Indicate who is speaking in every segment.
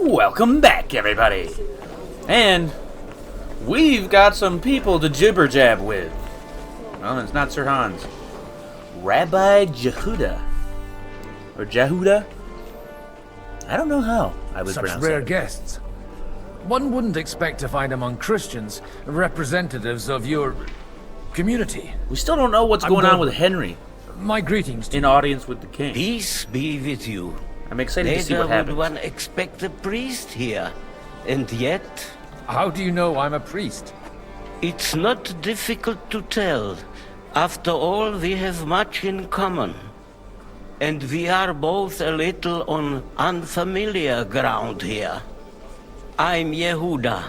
Speaker 1: Welcome back, everybody. And we've got some people to jibber jab with. Well, it's not Sir Hans. Rabbi Jehuda. Or Jehuda? I don't know how I would pronounce
Speaker 2: Such rare
Speaker 1: that.
Speaker 2: guests. One wouldn't expect to find among Christians representatives of your community.
Speaker 1: We still don't know what's going on with Henry
Speaker 2: My greetings to
Speaker 1: in audience with the king.
Speaker 3: Peace be with you.
Speaker 1: I'm excited to see
Speaker 3: Neither
Speaker 1: what
Speaker 3: would
Speaker 1: happens.
Speaker 3: one expect a priest here, and yet
Speaker 2: How do you know I'm a priest?
Speaker 3: it's not difficult to tell. After all, we have much in common, and we are both a little on unfamiliar ground here. I'm Yehuda,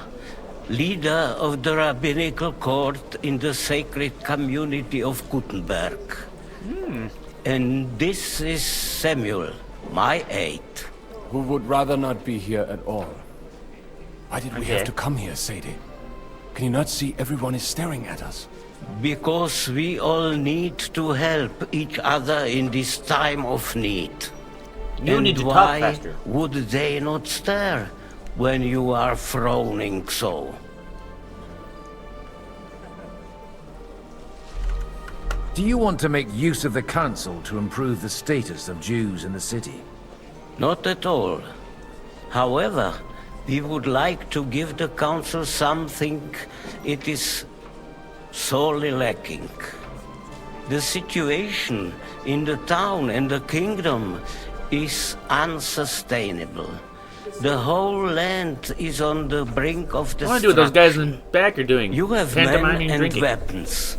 Speaker 3: leader of the rabbinical court in the sacred community of Gutenberg. And this is Samuel, my aide.
Speaker 4: Who would rather not be here at all. Why did we
Speaker 1: Okay.
Speaker 4: have to come here, Sadie? Can you not see everyone is staring at us?
Speaker 3: Because we all need to help each other in this time of need.
Speaker 1: You
Speaker 3: And
Speaker 1: need to talk
Speaker 3: why
Speaker 1: faster.
Speaker 3: would they not stare when you are frowning so?
Speaker 2: Do you want to make use of the council to improve the status of Jews in the city?
Speaker 3: Not at all. However, we would like to give the council something it is sorely lacking. The situation in the town and the kingdom is unsustainable. The whole land is on the brink of
Speaker 1: I want to do what those guys in
Speaker 3: destruction.
Speaker 1: the back are doing.
Speaker 3: You have men
Speaker 1: Pantomiming
Speaker 3: and
Speaker 1: drinking.
Speaker 3: weapons.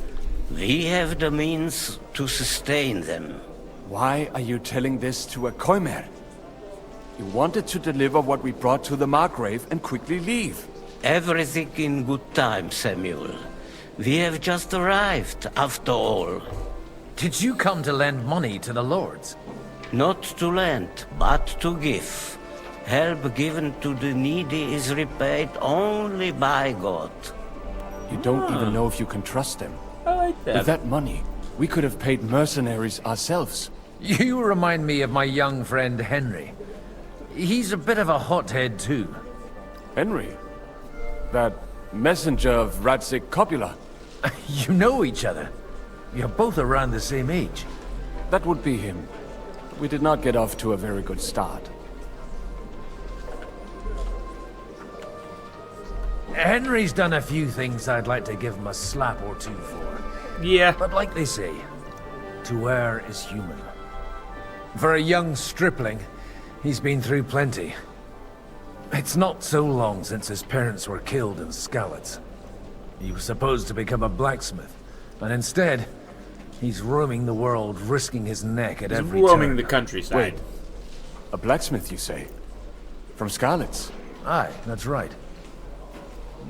Speaker 3: We have the means to sustain them.
Speaker 4: Why are you telling this to a Koimer? You wanted to deliver what we brought to the Margrave and quickly leave.
Speaker 3: Everything in good time, Samuel. We have just arrived, after all.
Speaker 2: Did you come to lend money to the lords?
Speaker 3: Not to lend, but to give. Help given to the needy is repaid only by God.
Speaker 4: You don't even know if you can trust them.
Speaker 1: I like that.
Speaker 4: With that money, we could have paid mercenaries ourselves.
Speaker 2: You remind me of my young friend Henry. He's a bit of a hothead too.
Speaker 4: Henry? That messenger of Radzik Copula?
Speaker 2: You know each other. You're both around the same age.
Speaker 4: That would be him. We did not get off to a very good start.
Speaker 2: Henry's done a few things I'd like to give him a slap or two for.
Speaker 1: Yeah.
Speaker 2: But like they say, to err is human. For a young stripling, he's been through plenty. It's not so long since his parents were killed in Skalitz. He was supposed to become a blacksmith, and instead, he's roaming the world, risking his neck at every
Speaker 1: Roaming
Speaker 2: turn.
Speaker 1: the countryside.
Speaker 4: Wait. A blacksmith, you say? From Skalitz?
Speaker 2: Aye, that's right.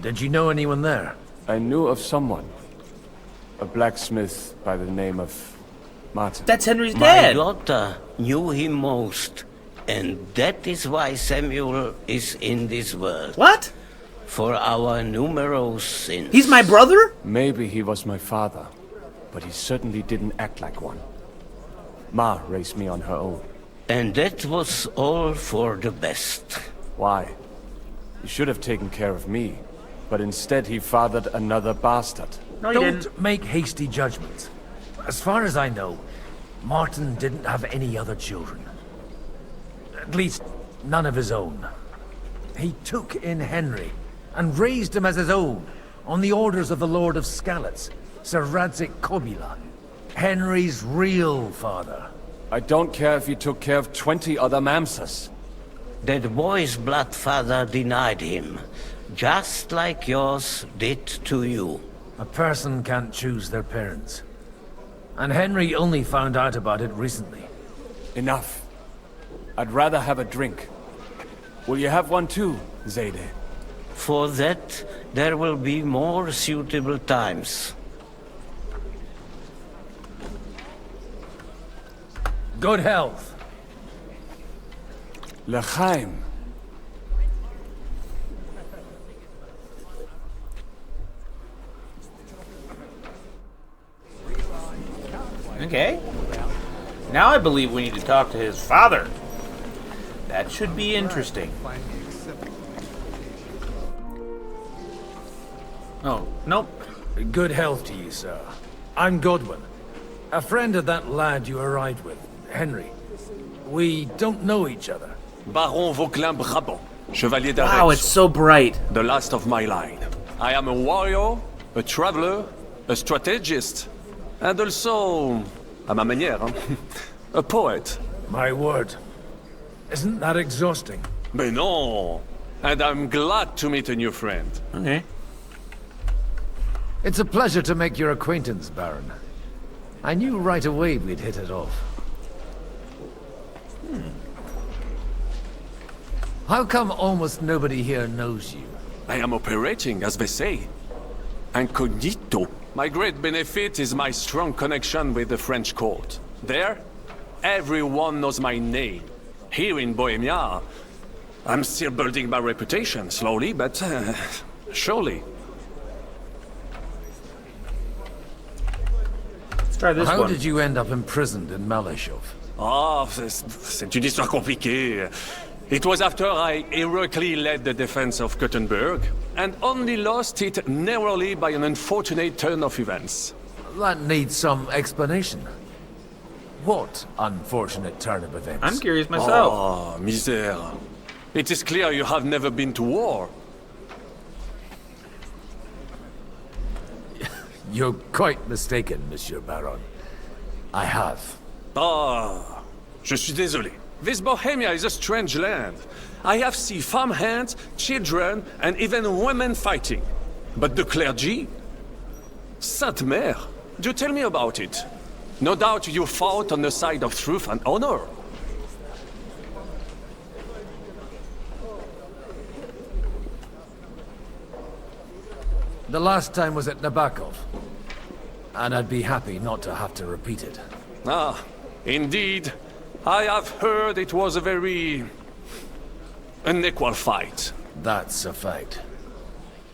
Speaker 2: Did you know anyone there?
Speaker 4: I knew of someone. A blacksmith by the name of Martin.
Speaker 1: That's Henry's
Speaker 3: My
Speaker 1: dad.
Speaker 3: daughter knew him most, and that is why Samuel is in this world.
Speaker 1: What?
Speaker 3: For our numerous sins.
Speaker 1: He's my brother?
Speaker 4: Maybe he was my father, but he certainly didn't act like one. Ma raised me on her own.
Speaker 3: And that was all for the best.
Speaker 4: Why? He should have taken care of me, but instead he fathered another bastard.
Speaker 1: No, you
Speaker 2: Don't
Speaker 1: didn't.
Speaker 2: make hasty judgments. As far as I know, Martin didn't have any other children. At least, none of his own. He took in Henry and raised him as his own on the orders of the Lord of Skalitz, Sir Radzik Kobila, Henry's real father.
Speaker 4: I don't care if he took care of 20 other Mamsas.
Speaker 3: That boy's blood father denied him, just like yours did to you.
Speaker 2: A person can't choose their parents. And Henry only found out about it recently.
Speaker 4: Enough. I'd rather have a drink. Will you have one too, Zayde?
Speaker 3: For that, there will be more suitable times.
Speaker 2: Good health.
Speaker 4: L'chaim.
Speaker 1: Okay. Now I believe we need to talk to his father. That should be interesting. Oh, nope.
Speaker 2: Good health to you, sir. I'm Godwin. A friend of that lad you arrived with, Henry. We don't know each other.
Speaker 4: Baron Vauquelin Brabant, Chevalier d'Arrêt.
Speaker 1: Wow, it's so bright.
Speaker 4: The last of my line. I am a warrior, a traveler, a strategist, and also, à ma manière, a poet.
Speaker 2: My word. Isn't that exhausting?
Speaker 4: Mais non! And I'm glad to meet a new friend.
Speaker 1: Okay.
Speaker 2: It's a pleasure to make your acquaintance, Baron. I knew right away we'd hit it off. How come almost nobody here knows you?
Speaker 4: I am operating, as they say. Incognito. My great benefit is my strong connection with the French court. There, everyone knows my name. Here in Bohemia, I'm still building my reputation, slowly, but surely.
Speaker 1: Let's try this
Speaker 2: How
Speaker 1: one.
Speaker 2: did you end up imprisoned in Malashov?
Speaker 4: Ah, c'est une histoire compliquée. It was after I heroically led the defense of Gothenburg, and only lost it narrowly by an unfortunate turn of events.
Speaker 2: That needs some explanation. What unfortunate turn of events?
Speaker 1: I'm curious myself.
Speaker 4: Ah, misère. It is clear you have never been to war.
Speaker 2: You're quite mistaken, Monsieur Baron. I have.
Speaker 4: Ah, je suis désolé. This Bohemia is a strange land. I have seen farmhands, children, and even women fighting. But the clergy? Sainte Mère, do tell me about it. No doubt you fought on the side of truth and honor.
Speaker 2: The last time was at Nabokov. And I'd be happy not to have to repeat it.
Speaker 4: Ah, indeed. I have heard it was a very unequal fight.
Speaker 2: That's a fact.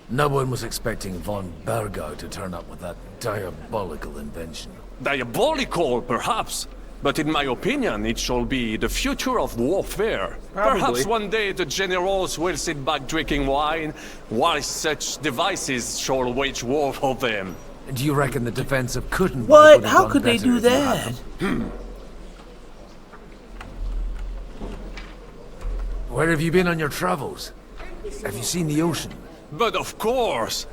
Speaker 2: No one was expecting von Bergau to turn up with that diabolical invention.
Speaker 4: Diabolical, perhaps. But in my opinion, it shall be the future of warfare.
Speaker 1: Probably.
Speaker 4: Perhaps one day the generals will sit back drinking wine, while such devices shall wage war for them.
Speaker 2: Do you reckon the defense of Kuttenberg
Speaker 1: What?
Speaker 2: would have
Speaker 1: How
Speaker 2: gone
Speaker 1: could they
Speaker 2: better
Speaker 1: do
Speaker 2: if you had
Speaker 1: that?
Speaker 2: them? Where have you been on your travels? Have you seen the ocean?
Speaker 4: But of course!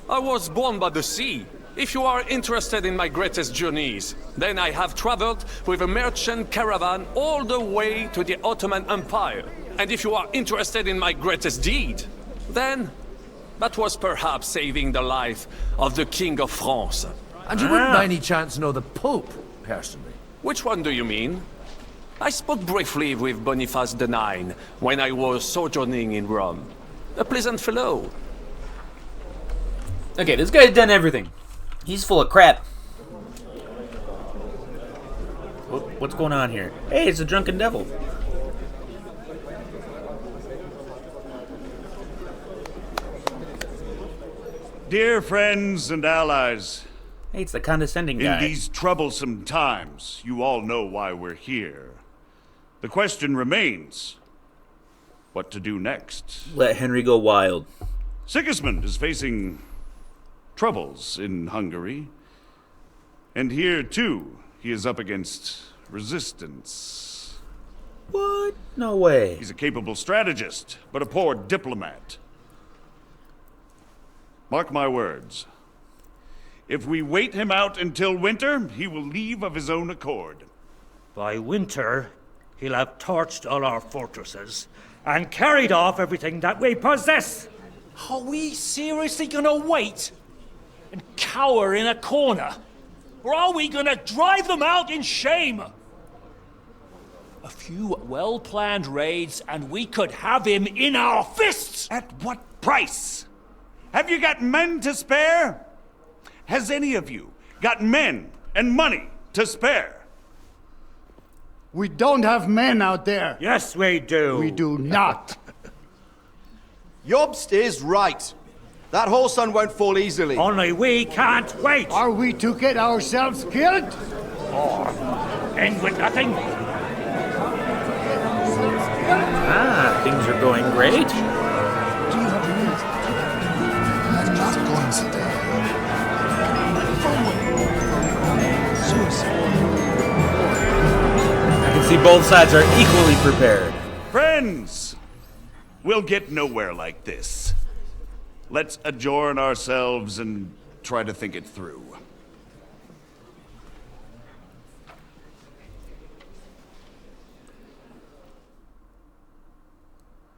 Speaker 4: I was born by the sea. If you are interested in my greatest journeys, then I have traveled with a merchant caravan all the way to the Ottoman Empire. And if you are interested in my greatest deed, then that was perhaps saving the life of the King of France.
Speaker 2: And you wouldn't by any chance know the Pope, personally?
Speaker 4: Which one do you mean? I spoke briefly with Boniface IX when I was sojourning in Rome. A pleasant fellow.
Speaker 1: Okay, this guy's done everything. He's full of crap. What's going on here? Hey, it's a drunken devil.
Speaker 5: Dear friends and allies,
Speaker 1: Hey, it's the condescending
Speaker 5: in
Speaker 1: guy.
Speaker 5: these troublesome times, you all know why we're here. The question remains, what to do next?
Speaker 1: Let Henry go wild.
Speaker 5: Sigismund is facing troubles in Hungary. And here, too, he is up against resistance.
Speaker 1: What? No way.
Speaker 5: He's a capable strategist, but a poor diplomat. Mark my words. If we wait him out until winter, he will leave of his own accord.
Speaker 6: By winter, he'll have torched all our fortresses and carried off everything that we possess.
Speaker 7: Are we seriously gonna wait and cower in a corner? Or are we gonna drive them out in shame? A few well-planned raids and we could have him in our fists!
Speaker 5: At what price? Have you got men to spare? Has any of you got men and money to spare?
Speaker 8: We don't have men out there.
Speaker 6: Yes, we do.
Speaker 8: We do not.
Speaker 9: Jobst is right. That whole sun won't fall easily.
Speaker 6: Only we can't wait.
Speaker 8: Are we to get ourselves killed?
Speaker 6: End with nothing.
Speaker 8: Killed?
Speaker 1: Things are going great. I can see both sides are equally prepared.
Speaker 5: Friends, we'll get nowhere like this. Let's adjourn ourselves and try to think it through.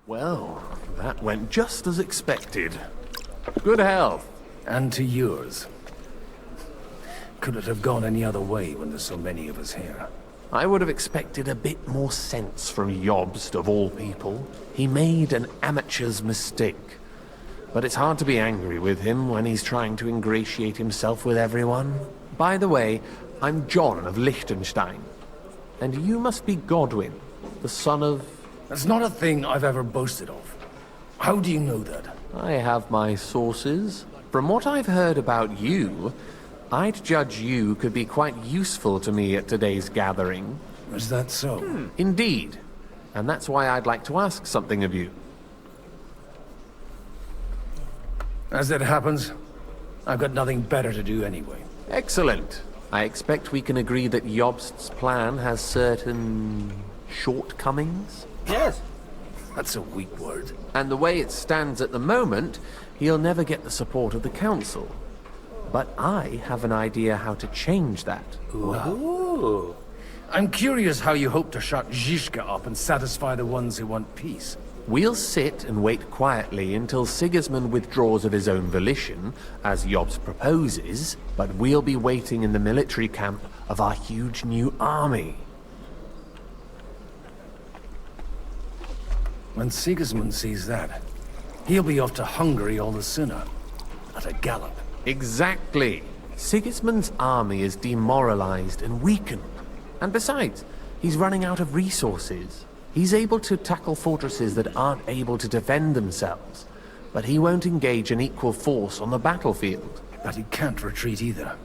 Speaker 2: Well, that went just as expected. Good health. And to yours. Could it have gone any other way when there's so many of us here? I would have expected a bit more sense from Jobst, of all people. He made an amateur's mistake. But it's hard to be angry with him when he's trying to ingratiate himself with everyone. By the way, I'm John of Liechtenstein. And you must be Godwin, the son of...
Speaker 10: That's not a thing I've ever boasted of. How do you know that?
Speaker 2: I have my sources. From what I've heard about you, I'd judge you could be quite useful to me at today's gathering.
Speaker 10: Is that so?
Speaker 2: Indeed. And that's why I'd like to ask something of you.
Speaker 10: As it happens, I've got nothing better to do anyway.
Speaker 2: Excellent. I expect we can agree that Jobst's plan has certain... shortcomings?
Speaker 1: Yes.
Speaker 10: That's a weak word.
Speaker 2: And the way it stands at the moment, he'll never get the support of the council. But I have an idea how to change that.
Speaker 1: Ooh.
Speaker 10: I'm curious how you hope to shut Zizka up and satisfy the ones who want peace.
Speaker 2: We'll sit and wait quietly until Sigismund withdraws of his own volition, as Jobst proposes, but we'll be waiting in the military camp of our huge new army.
Speaker 10: When Sigismund sees that, he'll be off to Hungary all the sooner. At a gallop.
Speaker 2: Exactly. Sigismund's army is demoralized and weakened. And besides, he's running out of resources. He's able to tackle fortresses that aren't able to defend themselves. But he won't engage an equal force on the battlefield.
Speaker 10: But he can't retreat either.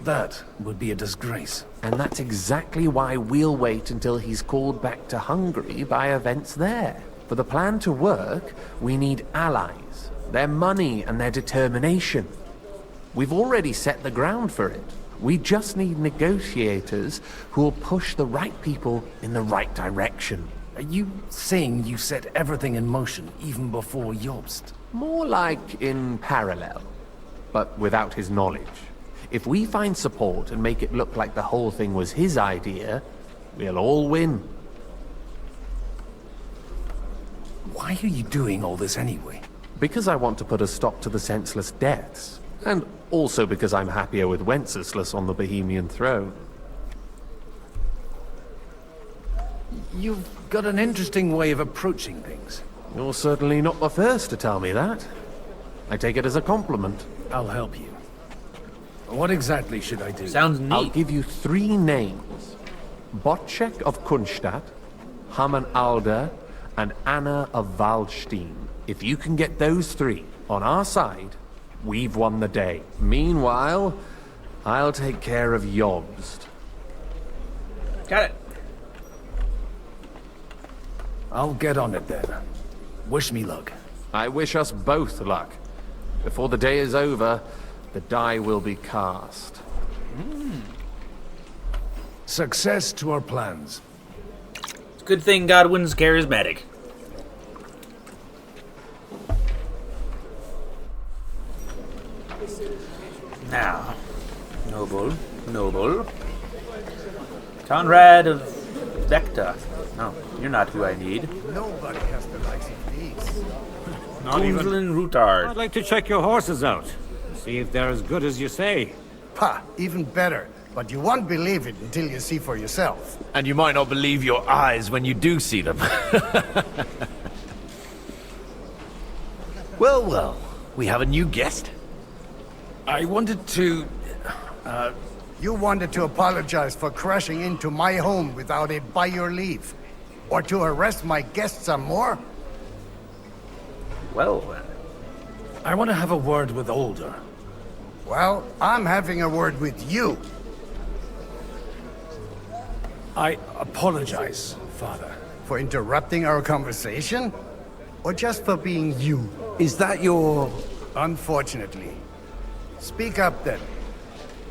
Speaker 10: That would be a disgrace.
Speaker 2: And that's exactly why we'll wait until he's called back to Hungary by events there. For the plan to work, we need allies, their money and their determination. We've already set the ground for it. We just need negotiators who will push the right people in the right direction.
Speaker 10: Are you saying you set everything in motion even before Jobst?
Speaker 2: More like in parallel, but without his knowledge. If we find support and make it look like the whole thing was his idea, we'll all win.
Speaker 10: Why are you doing all this anyway?
Speaker 2: Because I want to put a stop to the senseless deaths. And also because I'm happier with Wenceslas on the Bohemian throne.
Speaker 10: You've got an interesting way of approaching things.
Speaker 2: You're certainly not the first to tell me that. I take it as a compliment.
Speaker 10: I'll help you. What exactly should I do?
Speaker 1: Sounds neat.
Speaker 2: I'll give you 3 names. Botchek of Kunstadt, Haman Alder, and Anna of Waldstein. If you can get those 3 on our side, we've won the day. Meanwhile, I'll take care of Jobst.
Speaker 1: Got it.
Speaker 10: I'll get on it then. Wish me luck.
Speaker 2: I wish us both luck. Before the day is over, the die will be cast.
Speaker 10: Success to our plans.
Speaker 1: It's a good thing Godwin's charismatic. Now, noble. Conrad of Vecta. No, you're not who I need.
Speaker 8: Nobody has the likes of these.
Speaker 1: Kunzlin Rutard.
Speaker 6: I'd like to check your horses out. See if they're as good as you say.
Speaker 8: Pa, even better. But you won't believe it until you see for yourself.
Speaker 11: And you might not believe your eyes when you do see them. Well, we have a new guest.
Speaker 10: I wanted to...
Speaker 8: You wanted to apologize for crashing into my home without it by your leave. Or to arrest my guests some more?
Speaker 1: Well,
Speaker 10: I want to have a word with Older.
Speaker 8: Well, I'm having a word with you.
Speaker 10: I apologize, Father,
Speaker 8: For interrupting our conversation? Or just for being you?
Speaker 10: Is that your...
Speaker 8: Unfortunately. Speak up then.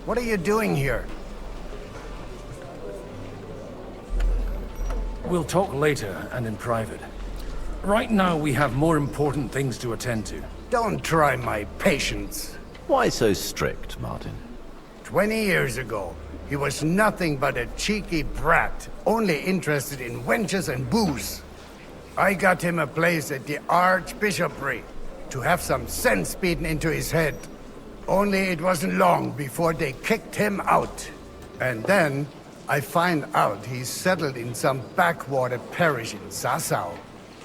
Speaker 8: What are you doing here?
Speaker 10: We'll talk later and in private. Right now we have more important things to attend to.
Speaker 8: Don't try my patience.
Speaker 11: Why so strict, Martin?
Speaker 8: 20 years ago, he was nothing but a cheeky brat, only interested in wenches and booze. I got him a place at the Archbishopric to have some sense beaten into his head. Only it wasn't long before they kicked him out. And then I find out he's settled in some backwater parish in Sassau.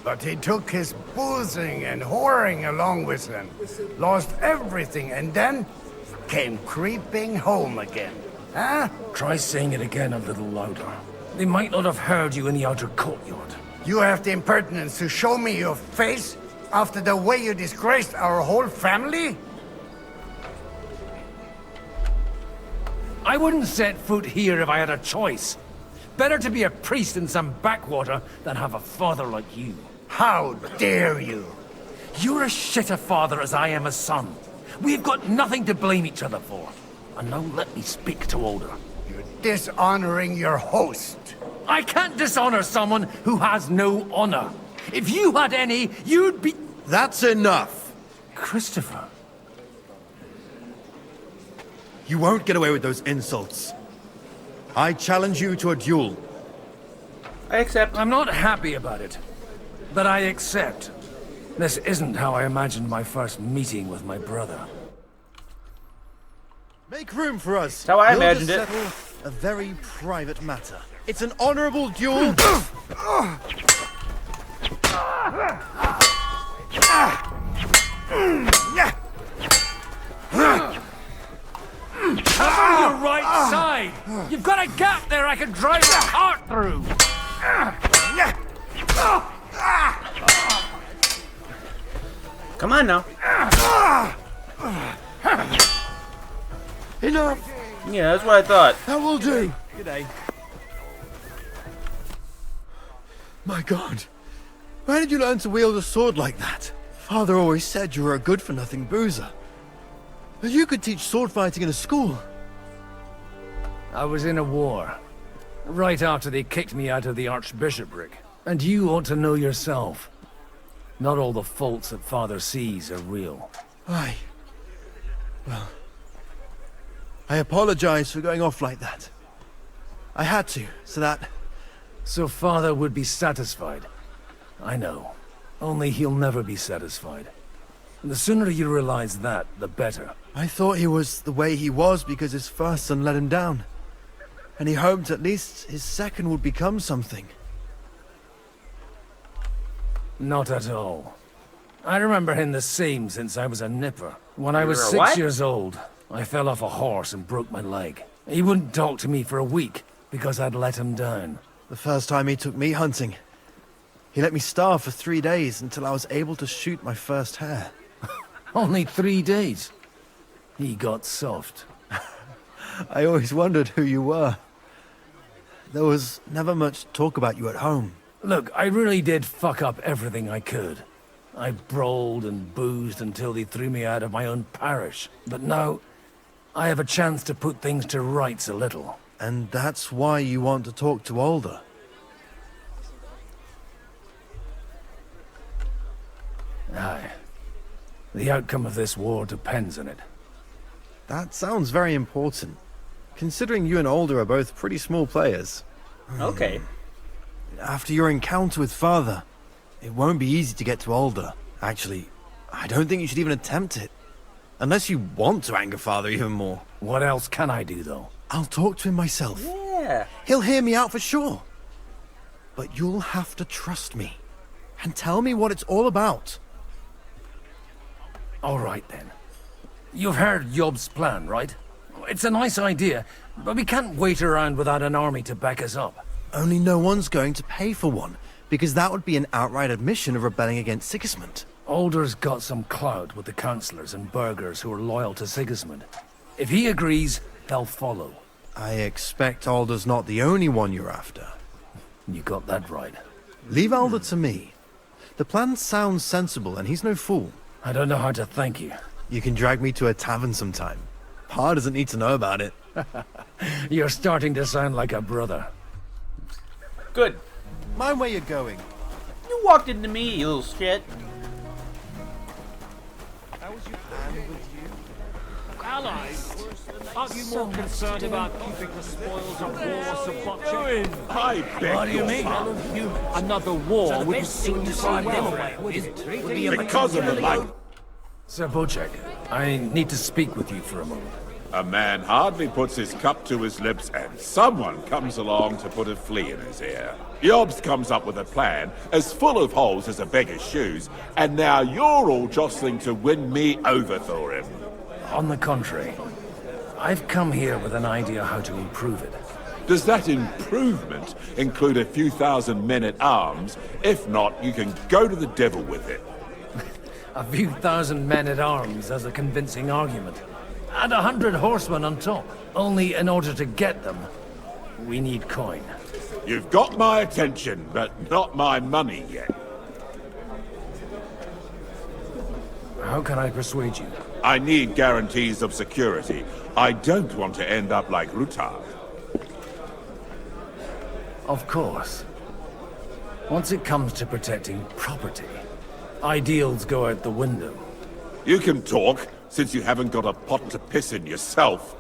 Speaker 8: But he took his boozing and whoring along with him, lost everything, and then came creeping home again. Huh?
Speaker 10: Try saying it again a little louder. They might not have heard you in the outer courtyard.
Speaker 8: You have the impertinence to show me your face after the way you disgraced our whole family?
Speaker 10: I wouldn't set foot here if I had a choice. Better to be a priest in some backwater than have a father like you.
Speaker 8: How dare you?
Speaker 10: You're as shit a father as I am a son. We've got nothing to blame each other for. And now let me speak to Older.
Speaker 8: You're dishonoring your host.
Speaker 10: I can't dishonor someone who has no honor. If you had any, you'd be...
Speaker 9: That's enough!
Speaker 10: Christopher.
Speaker 9: You won't get away with those insults. I challenge you to a duel.
Speaker 1: I accept.
Speaker 10: I'm not happy about it, but I accept. This isn't how I imagined my first meeting with my brother.
Speaker 9: Make room for us.
Speaker 1: That's how I
Speaker 9: We'll
Speaker 1: imagined
Speaker 9: just
Speaker 1: it.
Speaker 9: settle a very private matter. It's an honorable duel.
Speaker 10: Cover your right side! You've got a gap there I can drive a cart through!
Speaker 1: Come on now.
Speaker 9: Enough.
Speaker 1: Yeah, that's what I thought.
Speaker 9: That will do. G'day. My God. Where did you learn to wield a sword like that? Father always said you were a good-for-nothing boozer. But you could teach sword fighting in a school.
Speaker 10: I was in a war. Right after they kicked me out of the Archbishopric. And you ought to know yourself. Not all the faults that Father sees are real.
Speaker 9: Aye. Well, I apologize for going off like that. I had to, so that...
Speaker 10: So Father would be satisfied. I know. Only he'll never be satisfied. And the sooner you realize that, the better.
Speaker 9: I thought he was the way he was because his first son let him down. And he hoped at least his second would become something.
Speaker 10: Not at all. I remember him the same since I was a nipper. When I was
Speaker 1: You're a
Speaker 10: 6
Speaker 1: what?
Speaker 10: years old, I fell off a horse and broke my leg. He wouldn't talk to me for a week because I'd let him down.
Speaker 9: The first time he took me hunting, he let me starve for 3 days until I was able to shoot my first hare.
Speaker 10: Only 3 days. He got soft.
Speaker 9: I always wondered who you were. There was never much talk about you at home.
Speaker 10: Look, I really did fuck up everything I could. I brawled and boozed until they threw me out of my own parish. But now, I have a chance to put things to rights a little.
Speaker 9: And that's why you want to talk to Alder.
Speaker 10: Aye. The outcome of this war depends on it.
Speaker 9: That sounds very important, considering you and Alder are both pretty small players.
Speaker 1: Okay.
Speaker 9: After your encounter with Father, it won't be easy to get to Alder. Actually, I don't think you should even attempt it. Unless you want to anger Father even more.
Speaker 10: What else can I do, though?
Speaker 9: I'll talk to him myself.
Speaker 1: Yeah.
Speaker 9: He'll hear me out for sure. But you'll have to trust me. And tell me what it's all about.
Speaker 10: All right, then. You've heard Jobst's plan, right? It's a nice idea, but we can't wait around without an army to back us up.
Speaker 9: Only no one's going to pay for one, because that would be an outright admission of rebelling against Sigismund.
Speaker 10: Alder's got some clout with the councillors and burghers who are loyal to Sigismund. If he agrees, they'll follow.
Speaker 9: I expect Alder's not the only one you're after.
Speaker 10: You got that right.
Speaker 9: Leave Alder to me. The plan sounds sensible, and he's no fool.
Speaker 10: I don't know how to thank you.
Speaker 9: You can drag me to a tavern sometime. Pa doesn't need to know about it.
Speaker 10: You're starting to sound like a brother.
Speaker 1: Good.
Speaker 9: Mind where you're going.
Speaker 1: You walked into me, you little shit.
Speaker 7: Allies? Aren't you more concerned about keeping the spoils of war sub-butchering?
Speaker 5: I beg
Speaker 7: What do you mean? Another war wouldn't suit you so well, would it?
Speaker 5: Because of the light.
Speaker 10: Sir Bocek, I need to speak with you for a moment.
Speaker 5: A man hardly puts his cup to his lips and someone comes along to put a flea in his ear. Jobst comes up with a plan as full of holes as a beggar's shoes, and now you're all jostling to win me over for him.
Speaker 10: On the contrary, I've come here with an idea how to improve it.
Speaker 5: Does that improvement include a few thousand men-at-arms? If not, you can go to the devil with it.
Speaker 10: A few thousand men-at-arms as a convincing argument. And 100 horsemen on top. Only in order to get them, we need coin.
Speaker 5: You've got my attention, but not my money yet.
Speaker 10: How can I persuade you?
Speaker 5: I need guarantees of security. I don't want to end up like Rutard.
Speaker 10: Of course. Once it comes to protecting property, ideals go out the window.
Speaker 5: You can talk, since you haven't got a pot to piss in yourself.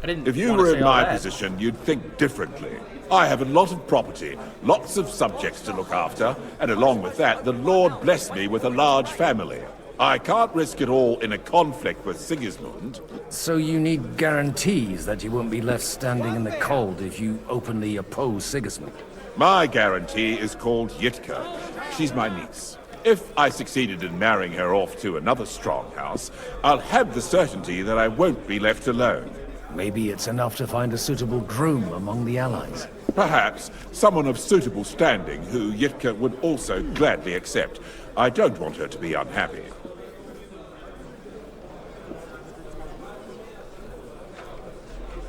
Speaker 5: If you
Speaker 1: wanna
Speaker 5: were
Speaker 1: say
Speaker 5: in
Speaker 1: all
Speaker 5: my
Speaker 1: that.
Speaker 5: position, you'd think differently. I have a lot of property, lots of subjects to look after, and along with that, the Lord blessed me with a large family. I can't risk it all in a conflict with Sigismund.
Speaker 10: So you need guarantees that you won't be left standing in the cold if you openly oppose Sigismund.
Speaker 5: My guarantee is called Yitka. She's my niece. If I succeeded in marrying her off to another strong house, I'll have the certainty that I won't be left alone.
Speaker 10: Maybe it's enough to find a suitable groom among the allies.
Speaker 5: Perhaps someone of suitable standing who Yitka would also gladly accept. I don't want her to be unhappy.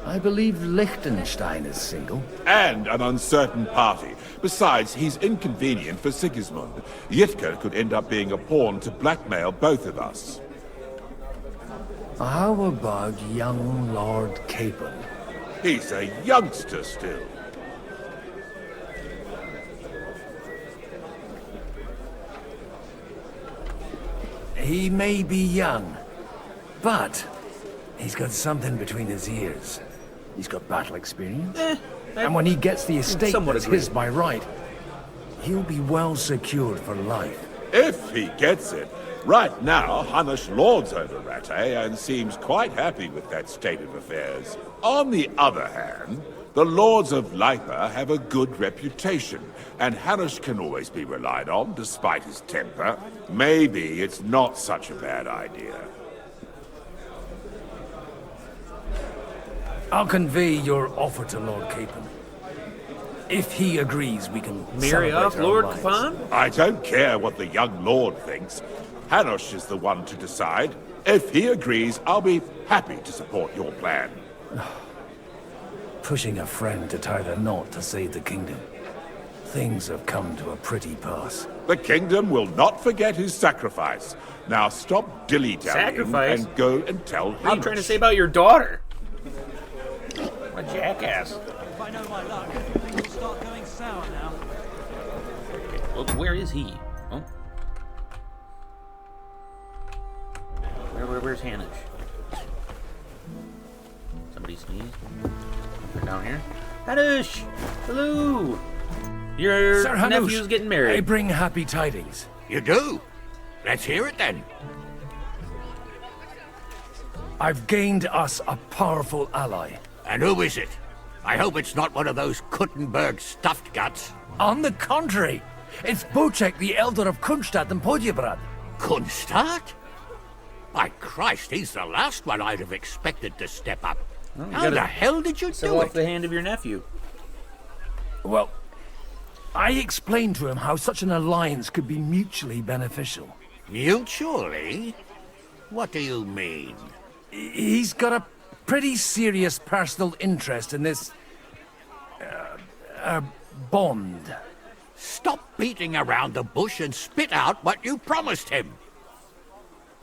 Speaker 10: I believe Liechtenstein is single.
Speaker 5: And an uncertain party. Besides, he's inconvenient for Sigismund. Yitka could end up being a pawn to blackmail both of us.
Speaker 10: How about young Lord Capon?
Speaker 5: He's a youngster still.
Speaker 10: He may be young, but he's got something between his ears. He's got battle experience. And when he gets the estate that's his by right, he'll be well secured for life.
Speaker 5: If he gets it. Right now, Hanush lords over Rattay and seems quite happy with that state of affairs. On the other hand, the lords of Lipa have a good reputation, and Hanush can always be relied on, despite his temper. Maybe it's not such a bad idea.
Speaker 10: I'll convey your offer to Lord Capon. If he agrees, we can
Speaker 1: Marry off
Speaker 10: celebrate our
Speaker 1: Lord
Speaker 10: lives.
Speaker 1: Capon?
Speaker 5: I don't care what the young lord thinks. Hanush is the one to decide. If he agrees, I'll be happy to support your plan.
Speaker 10: Pushing a friend to tie the knot to save the kingdom. Things have come to a pretty pass.
Speaker 5: The kingdom will not forget his sacrifice. Now stop dilly-dallying
Speaker 1: Sacrifice?
Speaker 5: and go and tell
Speaker 1: What are you
Speaker 5: Hanush.
Speaker 1: trying to say about your daughter? What a jackass.
Speaker 7: If I know my luck, things will start going sour now.
Speaker 1: Well, where is he? Oh. Where's Hanush? Somebody sneezed? They're down here. Hanush! Hello! Your
Speaker 10: Sir Hanush,
Speaker 1: nephew's getting married.
Speaker 10: I bring happy tidings.
Speaker 12: You do? Let's hear it then.
Speaker 10: I've gained us a powerful ally.
Speaker 12: And who is it? I hope it's not one of those Kuttenberg stuffed guts.
Speaker 10: On the contrary, it's Bocek, the Elder of Kunstadt and Podjebrad.
Speaker 12: Kunstadt? By Christ, he's the last one I'd have expected to step up.
Speaker 1: Well,
Speaker 12: How the hell did you
Speaker 1: Sell
Speaker 12: do
Speaker 1: off
Speaker 12: it?
Speaker 1: the hand of your nephew.
Speaker 10: Well, I explained to him how such an alliance could be mutually beneficial.
Speaker 12: Mutually? What do you mean?
Speaker 10: He's got a pretty serious personal interest in this... bond.
Speaker 12: Stop beating around the bush and spit out what you promised him.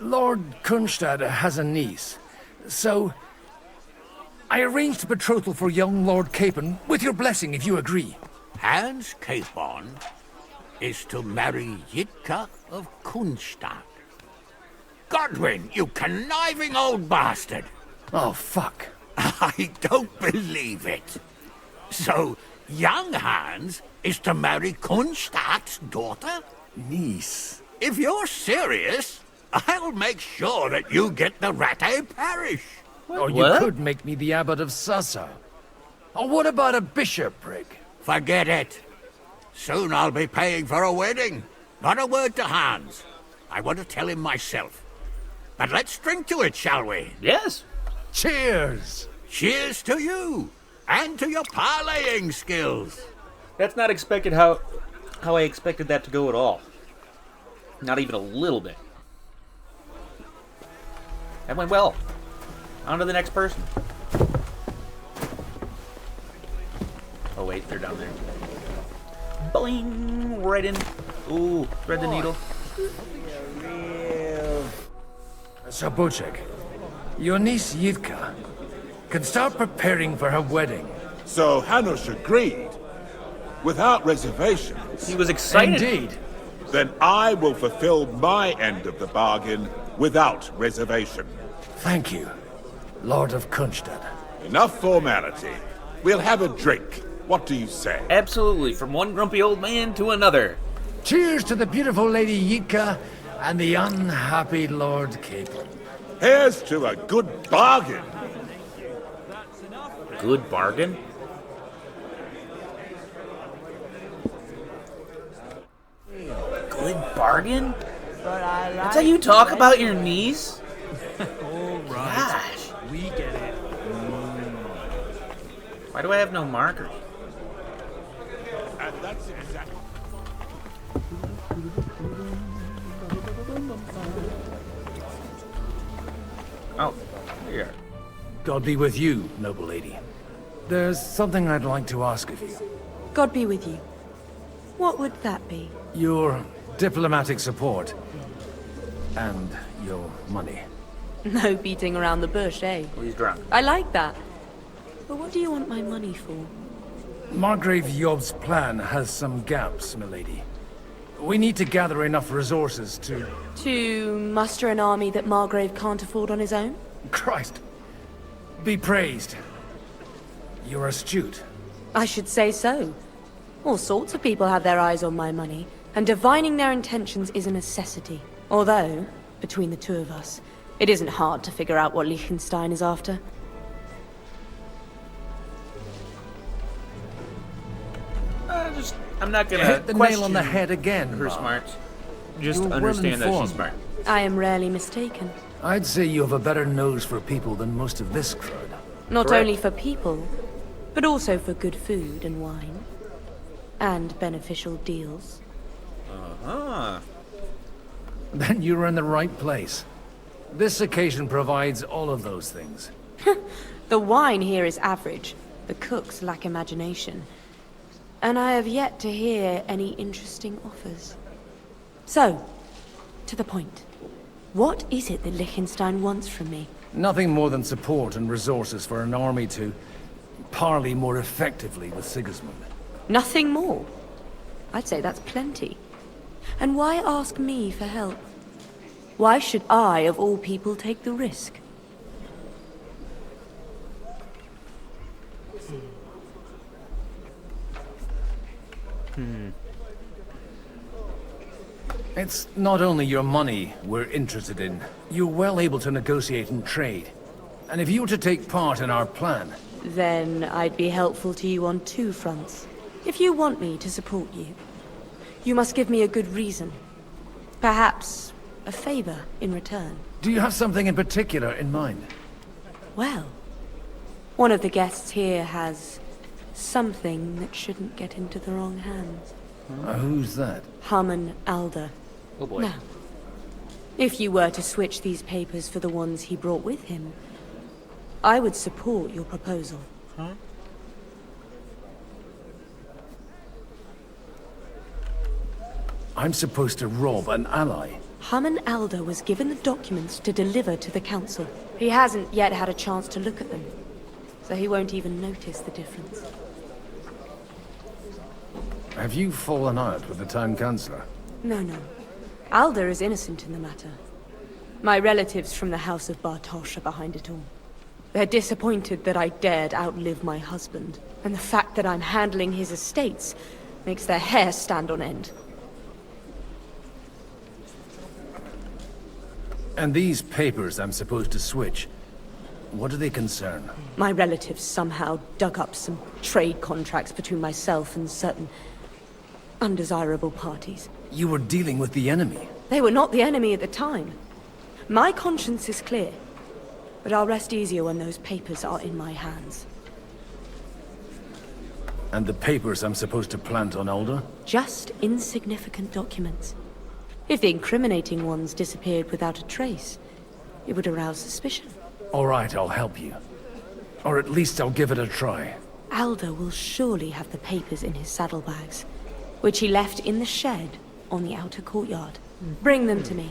Speaker 10: Lord Kunstad has a niece, so I arranged a betrothal for young Lord Capon, with your blessing if you agree.
Speaker 12: Hans Capon is to marry Yitka of Kunstad. Godwin, you conniving old bastard!
Speaker 10: Oh, fuck.
Speaker 12: I don't believe it. So, young Hans is to marry Kunstad's daughter?
Speaker 10: Niece.
Speaker 12: If you're serious, I'll make sure that you get the Rattay parish.
Speaker 10: Or you could make me the abbot of Sassa. Or what about a bishopric?
Speaker 12: Forget it. Soon I'll be paying for a wedding. Not a word to Hans. I want to tell him myself. But let's drink to it, shall we?
Speaker 1: Yes.
Speaker 10: Cheers!
Speaker 12: Cheers to you! And to your parlaying skills!
Speaker 1: That's not expected how I expected that to go at all. Not even a little bit. That went well. On to the next person. Oh wait, they're down there. Boing! Right in. Ooh, thread the needle.
Speaker 10: Sabuchek, your niece Yitka can start preparing for her wedding.
Speaker 5: So Hanush agreed, without reservations.
Speaker 1: He was excited.
Speaker 10: Indeed.
Speaker 5: Then I will fulfill my end of the bargain without reservation.
Speaker 10: Thank you, Lord of Kunstad.
Speaker 5: Enough formality. We'll have a drink. What do you say?
Speaker 1: Absolutely, from one grumpy old man to another.
Speaker 10: Cheers to the beautiful Lady Yitka and the unhappy Lord Capon.
Speaker 5: Here's to a good bargain.
Speaker 1: Good bargain? Good bargain? That's how you talk about your niece?
Speaker 6: All right.
Speaker 1: Gosh.
Speaker 6: We get it.
Speaker 1: Why do I have no markers?
Speaker 5: And that's exactly...
Speaker 1: Oh, here.
Speaker 10: God be with you, noble lady. There's something I'd like to ask of you.
Speaker 13: God be with you. What would that be?
Speaker 10: Your diplomatic support. And your money.
Speaker 13: No beating around the bush, eh?
Speaker 1: Well, he's drunk.
Speaker 13: I like that. But what do you want my money for?
Speaker 10: Margrave Jobst's plan has some gaps, milady. We need to gather enough resources to...
Speaker 13: To muster an army that Margrave can't afford on his own?
Speaker 10: Christ. Be praised. You're astute.
Speaker 13: I should say so. All sorts of people have their eyes on my money, and divining their intentions is a necessity. Although, between the two of us, it isn't hard to figure out what Liechtenstein is after.
Speaker 1: I'm not gonna
Speaker 10: hit the nail on the head again,
Speaker 1: her
Speaker 10: Bob.
Speaker 1: smarts. Just
Speaker 10: You're
Speaker 1: understand that she's
Speaker 10: well-informed.
Speaker 1: smart.
Speaker 13: I am rarely mistaken.
Speaker 10: I'd say you have a better nose for people than most of this crowd.
Speaker 13: Not
Speaker 1: Correct.
Speaker 13: only for people, but also for good food and wine. And beneficial deals.
Speaker 1: Uh-huh.
Speaker 10: Then you're in the right place. This occasion provides all of those things.
Speaker 13: The wine here is average. The cooks lack imagination. And I have yet to hear any interesting offers. So, to the point. What is it that Liechtenstein wants from me?
Speaker 10: Nothing more than support and resources for an army to parley more effectively with Sigismund.
Speaker 13: Nothing more? I'd say that's plenty. And why ask me for help? Why should I, of all people, take the risk?
Speaker 10: It's not only your money we're interested in. You're well able to negotiate and trade. And if you were to take part in our plan...
Speaker 13: Then I'd be helpful to you on two fronts. If you want me to support you, you must give me a good reason. Perhaps a favor in return.
Speaker 10: Do you have something in particular in mind?
Speaker 13: Well, one of the guests here has something that shouldn't get into the wrong hands.
Speaker 10: Who's that?
Speaker 13: Harmon Alder.
Speaker 1: Oh boy.
Speaker 13: Now, if you were to switch these papers for the ones he brought with him, I would support your proposal.
Speaker 10: I'm supposed to rob an ally.
Speaker 13: Haman Alder was given the documents to deliver to the council. He hasn't yet had a chance to look at them, so he won't even notice the difference.
Speaker 10: Have you fallen out with the town councillor?
Speaker 13: No. Alder is innocent in the matter. My relatives from the House of Bartosz are behind it all. They're disappointed that I dared outlive my husband, and the fact that I'm handling his estates makes their hair stand on end.
Speaker 10: And these papers I'm supposed to switch, what do they concern?
Speaker 13: My relatives somehow dug up some trade contracts between myself and certain undesirable parties.
Speaker 10: You were dealing with the enemy.
Speaker 13: They were not the enemy at the time. My conscience is clear, but I'll rest easier when those papers are in my hands.
Speaker 10: And the papers I'm supposed to plant on Alder?
Speaker 13: Just insignificant documents. If the incriminating ones disappeared without a trace, it would arouse suspicion.
Speaker 10: All right, I'll help you. Or at least I'll give it a try.
Speaker 13: Alder will surely have the papers in his saddlebags, which he left in the shed on the outer courtyard. Bring them to me,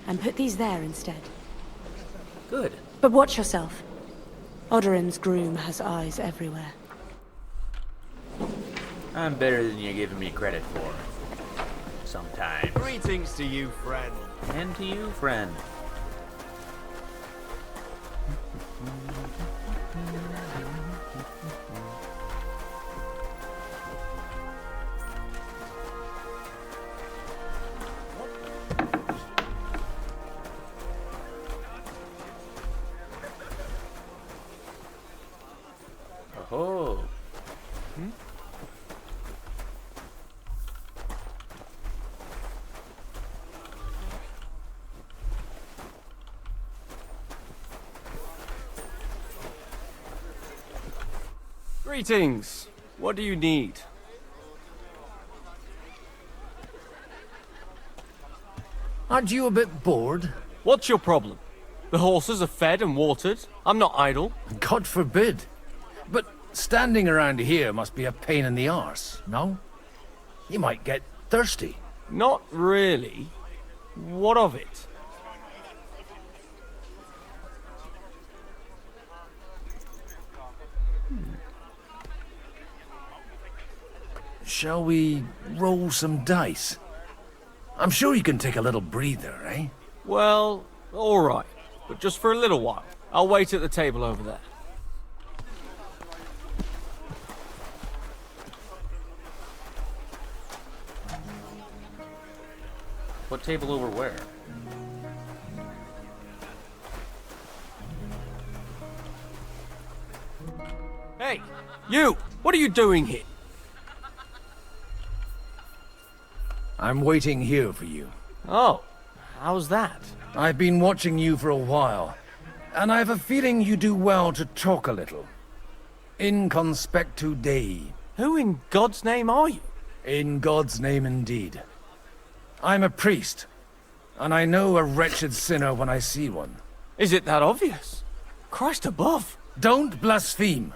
Speaker 13: and put these there instead.
Speaker 1: Good.
Speaker 13: But watch yourself. Odoran's groom has eyes everywhere.
Speaker 1: I'm better than you're giving me credit for. Sometimes.
Speaker 9: Greetings to you, friend.
Speaker 1: And to you, friend. Oh.
Speaker 14: Greetings. What do you need?
Speaker 10: Aren't you a bit bored?
Speaker 14: What's your problem? The horses are fed and watered. I'm not idle.
Speaker 10: God forbid. But standing around here must be a pain in the arse, no? You might get thirsty.
Speaker 14: Not really. What of it?
Speaker 10: Shall we roll some dice? I'm sure you can take a little breather, eh?
Speaker 14: Well, all right. But just for a little while. I'll wait at the table over there.
Speaker 1: What table over where?
Speaker 14: Hey, you! What are you doing here?
Speaker 10: I'm waiting here for you.
Speaker 14: Oh, how's that?
Speaker 10: I've been watching you for a while, and I have a feeling you do well to talk a little. In conspectu Dei.
Speaker 14: Who in God's name are you?
Speaker 10: In God's name indeed. I'm a priest, and I know a wretched sinner when I see one.
Speaker 14: Is it that obvious? Christ above.
Speaker 10: Don't blaspheme.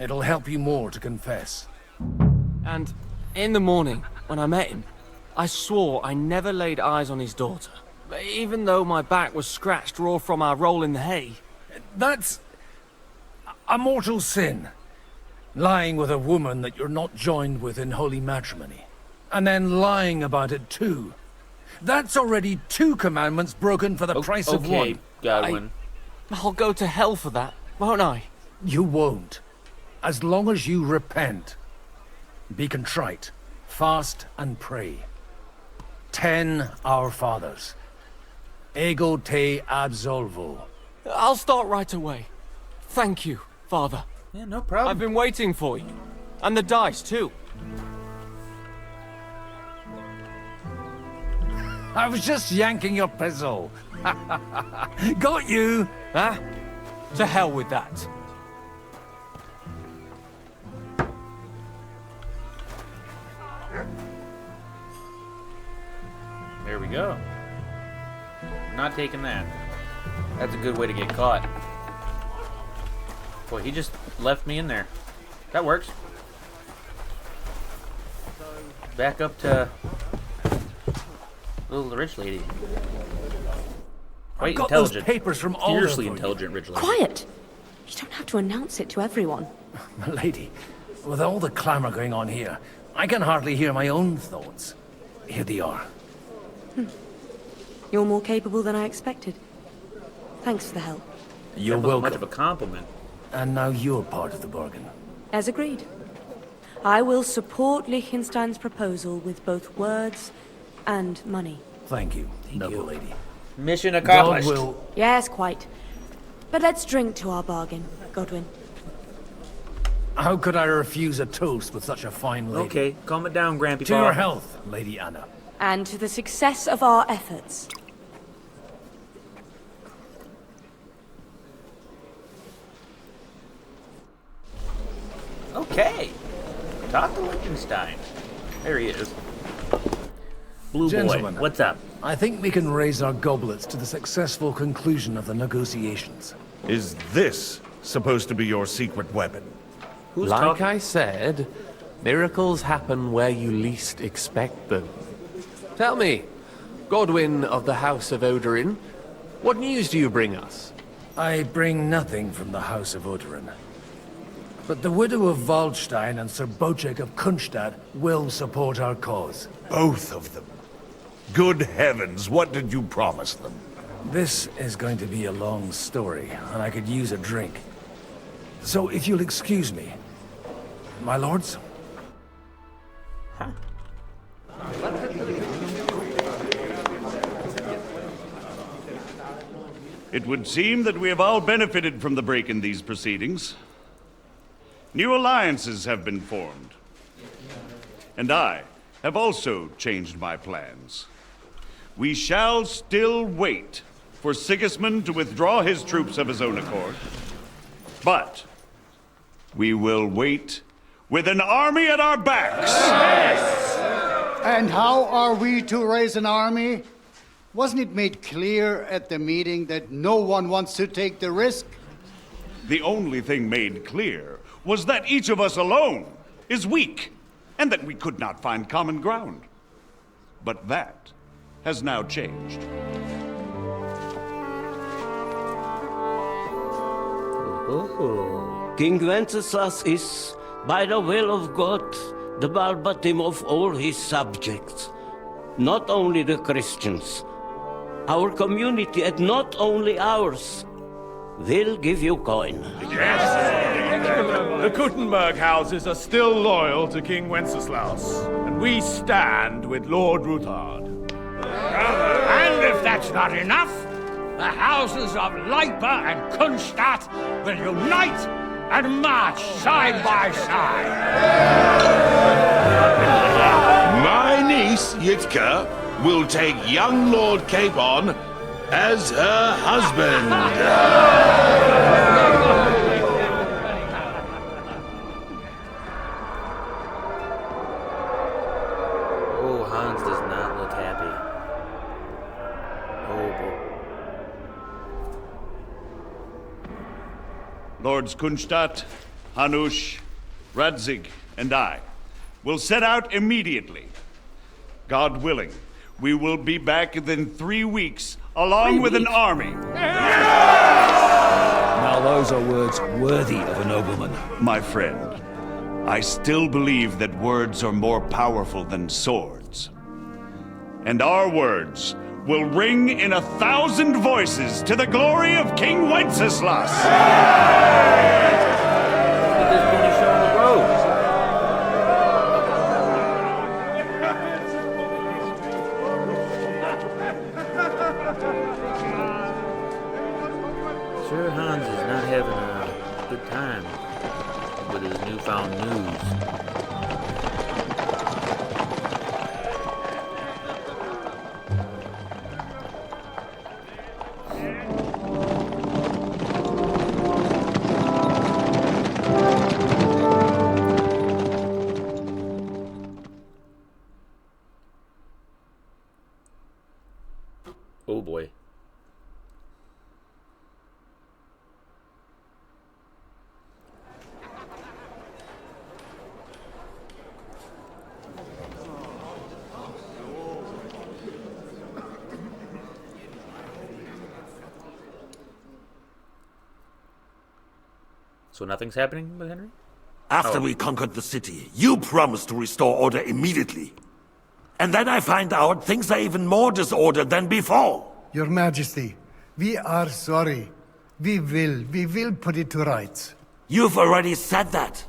Speaker 10: It'll help you more to confess.
Speaker 14: And in the morning, when I met him, I swore I never laid eyes on his daughter. Even though my back was scratched raw from our roll in the hay.
Speaker 10: That's a mortal sin. Lying with a woman that you're not joined with in holy matrimony. And then lying about it too. That's already 2 commandments broken for the price of one.
Speaker 1: Godwin.
Speaker 14: I'll go to hell for that, won't I?
Speaker 10: You won't. As long as you repent. Be contrite. Fast and pray. 10 Our Fathers. Ego te absolvo.
Speaker 14: I'll start right away. Thank you, Father.
Speaker 1: Yeah, no problem.
Speaker 14: I've been waiting for you. And the dice, too.
Speaker 10: I was just yanking your pizzle. Got you!
Speaker 14: Huh? To hell with that.
Speaker 1: There we go. Not taking that. That's a good way to get caught. Boy, he just left me in there. That works. Back up to Oh, the rich lady.
Speaker 10: I've
Speaker 1: Quite
Speaker 10: got those
Speaker 1: intelligent.
Speaker 10: papers from Alder
Speaker 1: Fiercely
Speaker 10: for you.
Speaker 1: intelligent rich lady.
Speaker 13: Quiet! You don't have to announce it to everyone.
Speaker 10: Milady, with all the clamor going on here, I can hardly hear my own thoughts. Here they are.
Speaker 13: You're more capable than I expected. Thanks for the help.
Speaker 10: You're
Speaker 1: That wasn't
Speaker 10: welcome.
Speaker 1: much of a compliment.
Speaker 10: And now you're part of the bargain.
Speaker 13: As agreed. I will support Liechtenstein's proposal with both words and money.
Speaker 10: Thank you, noble lady.
Speaker 1: Mission accomplished.
Speaker 10: God will...
Speaker 13: Yes, quite. But let's drink to our bargain, Godwin.
Speaker 10: How could I refuse a toast with such a fine lady?
Speaker 1: Okay, calm it down, Grampy.
Speaker 10: To your health, Lady Anna.
Speaker 13: And to the success of our efforts.
Speaker 1: Okay. Talk to Liechtenstein. There he is. Blue
Speaker 10: Gentlemen,
Speaker 1: boy, what's up?
Speaker 10: I think we can raise our goblets to the successful conclusion of the negotiations.
Speaker 15: Is this supposed to be your secret weapon?
Speaker 16: Like I said, miracles happen where you least expect them. Tell me, Godwin of the House of Odorin, what news do you bring us?
Speaker 10: I bring nothing from the House of Odorin. But the widow of Waldstein and Sir Bocek of Kunstad will support our cause.
Speaker 15: Both of them. Good heavens, what did you promise them?
Speaker 10: This is going to be a long story, and I could use a drink. So if you'll excuse me, my lords?
Speaker 17: It would seem that we have all benefited from the break in these proceedings. New alliances have been formed. And I have also changed my plans. We shall still wait for Sigismund to withdraw his troops of his own accord. But we will wait with an army at our backs.
Speaker 18: And how are we to raise an army? Wasn't it made clear at the meeting that no one wants to take the risk?
Speaker 17: The only thing made clear was that each of us alone is weak, and that we could not find common ground. But that has now changed.
Speaker 3: King Wenceslas is, by the will of God, the Balbatim of all his subjects. Not only the Christians, our community, and not only ours, will give you coin.
Speaker 19: The Kuttenberg houses are still loyal to King Wenceslaus, and we stand with Lord Ruthard.
Speaker 12: And if that's not enough, the houses of Leipa and Kunstadt will unite and march side by side.
Speaker 5: My niece, Yitka, will take young Lord Capon as her husband.
Speaker 1: Oh, Hans does not look happy. Oh, boy.
Speaker 17: Lords Kunstadt, Hanush, Radzig, and I will set out immediately. God willing, we will be back within 3 weeks, along with an army.
Speaker 7: Now those are words worthy of a nobleman.
Speaker 17: My friend, I still believe that words are more powerful than swords. And our words will ring in 1,000 voices to the glory of King Wenceslas.
Speaker 1: Look at this pony show on the road. Sure, Hans is not having a good time with his newfound news. Oh boy. So nothing's happening with Henry?
Speaker 20: After we conquered the city, you promised to restore order immediately. And then I find out things are even more disordered than before.
Speaker 8: Your Majesty, we are sorry. We will put it to rights.
Speaker 20: You've already said that.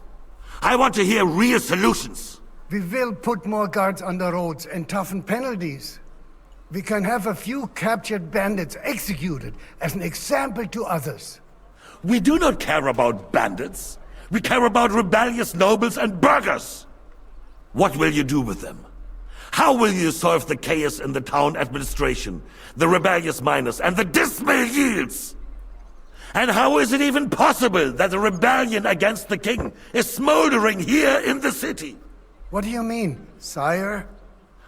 Speaker 20: I want to hear real solutions.
Speaker 8: We will put more guards on the roads and toughen penalties. We can have a few captured bandits executed as an example to others.
Speaker 20: We do not care about bandits. We care about rebellious nobles and burghers. What will you do with them? How will you solve the chaos in the town administration, the rebellious miners, and the dismal yields? And how is it even possible that a rebellion against the king is smoldering here in the city?
Speaker 8: What do you mean, sire?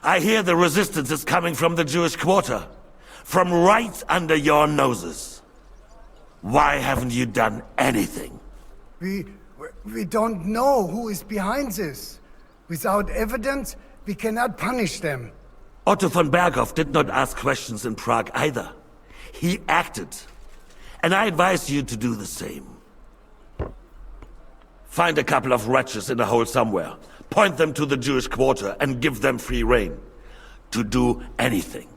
Speaker 20: I hear the resistance is coming from the Jewish quarter, from right under your noses. Why haven't you done anything?
Speaker 8: We don't know who is behind this. Without evidence, we cannot punish them.
Speaker 20: Otto von Berghoff did not ask questions in Prague either. He acted. And I advise you to do the same. Find a couple of wretches in a hole somewhere, point them to the Jewish quarter, and give them free rein to do anything.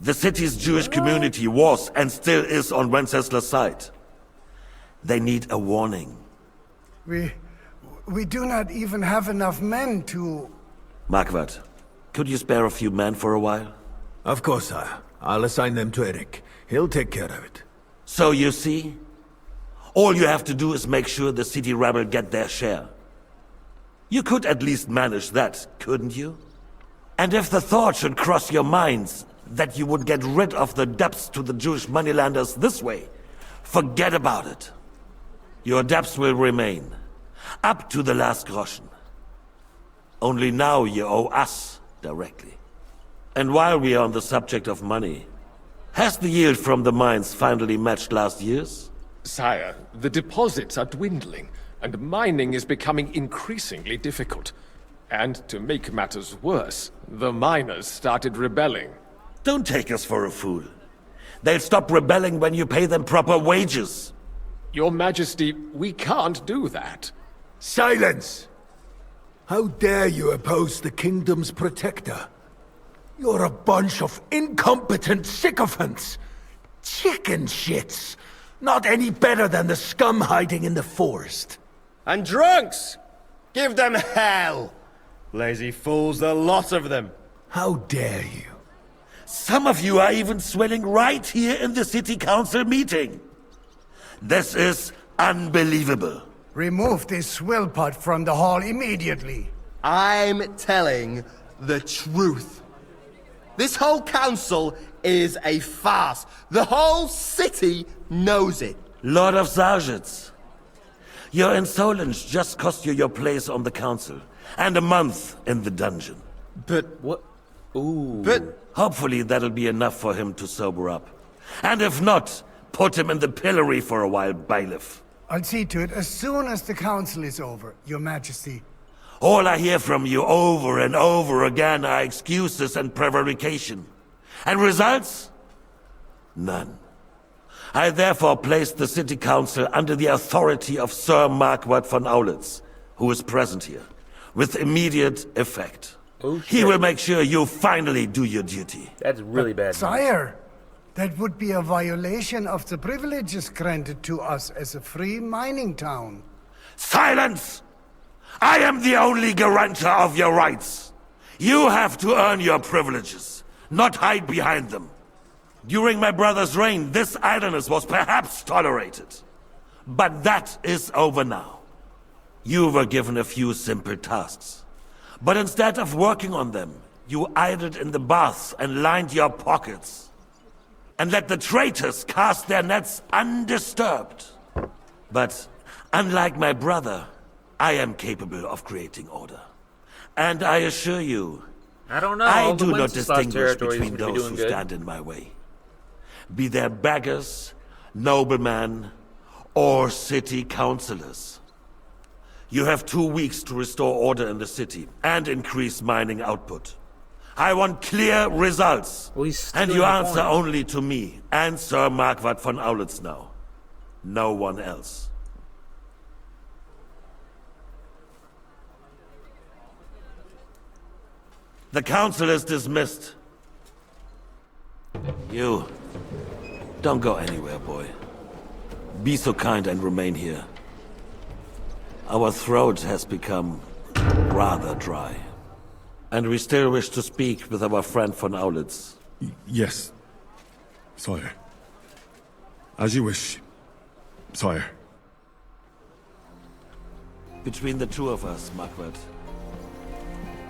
Speaker 20: The city's Jewish community was and still is on Wencesla's side. They need a warning.
Speaker 8: We do not even have enough men to...
Speaker 20: Marquardt, could you spare a few men for a while?
Speaker 2: Of course, sire. I'll assign them to Eric. He'll take care of it.
Speaker 20: So you see? All you have to do is make sure the city rabble get their share. You could at least manage that, couldn't you? And if the thought should cross your minds that you would get rid of the debts to the Jewish moneylanders this way, forget about it. Your debts will remain, up to the last groschen. Only now you owe us directly. And while we are on the subject of money, has the yield from the mines finally matched last year's?
Speaker 16: Sire, the deposits are dwindling, and mining is becoming increasingly difficult. And to make matters worse, the miners started rebelling.
Speaker 20: Don't take us for a fool. They'll stop rebelling when you pay them proper wages.
Speaker 16: Your Majesty, we can't do that.
Speaker 2: Silence! How dare you oppose the kingdom's protector? You're a bunch of incompetent sycophants! Chicken shits! Not any better than the scum hiding in the forest.
Speaker 21: And drunks! Give them hell! Lazy fools, the lot of them.
Speaker 2: How dare you?
Speaker 20: Some of you are even swelling right here in the city council meeting. This is unbelievable.
Speaker 8: Remove this swill pot from the hall immediately.
Speaker 21: I'm telling the truth. This whole council is a farce. The whole city knows it.
Speaker 20: Lord of Sargitz, your insolence just cost you your place on the council, and a month in the dungeon.
Speaker 21: But
Speaker 1: what? Ooh.
Speaker 21: But
Speaker 20: hopefully that'll be enough for him to sober up. And if not, put him in the pillory for a while, bailiff.
Speaker 8: I'll see to it as soon as the council is over, Your Majesty.
Speaker 20: All I hear from you over and over again are excuses and prevarication. And results? None. I therefore place the city council under the authority of Sir Marquardt von Aulitz, who is present here, with immediate effect.
Speaker 1: Oh, shit.
Speaker 20: He will make sure you finally do your duty.
Speaker 1: That's really bad.
Speaker 8: Sire, that would be a violation of the privileges granted to us as a free mining town.
Speaker 20: Silence! I am the only guarantor of your rights. You have to earn your privileges, not hide behind them. During my brother's reign, this idleness was perhaps tolerated. But that is over now. You were given a few simple tasks. But instead of working on them, you idled in the baths and lined your pockets. And let the traitors cast their nets undisturbed. But unlike my brother, I am capable of creating order. And I assure you,
Speaker 1: I don't know.
Speaker 20: I
Speaker 1: All
Speaker 20: do
Speaker 1: the
Speaker 20: not
Speaker 1: Wenceslas
Speaker 20: distinguish
Speaker 1: territories
Speaker 20: between
Speaker 1: seem to be
Speaker 20: those
Speaker 1: doing
Speaker 20: who
Speaker 1: good.
Speaker 20: stand in my way. Be they beggars, noblemen, or city councillors. You have 2 weeks to restore order in the city and increase mining output. I want clear results.
Speaker 1: Well,
Speaker 20: and you answer only to me and Sir Marquardt von Aulitz now. No one else. The council is dismissed. You... don't go anywhere, boy. Be so kind and remain here. Our throat has become rather dry. And we still wish to speak with our friend von Aulitz.
Speaker 4: Yes, sire. As you wish, sire.
Speaker 20: Between the two of us, Margaret,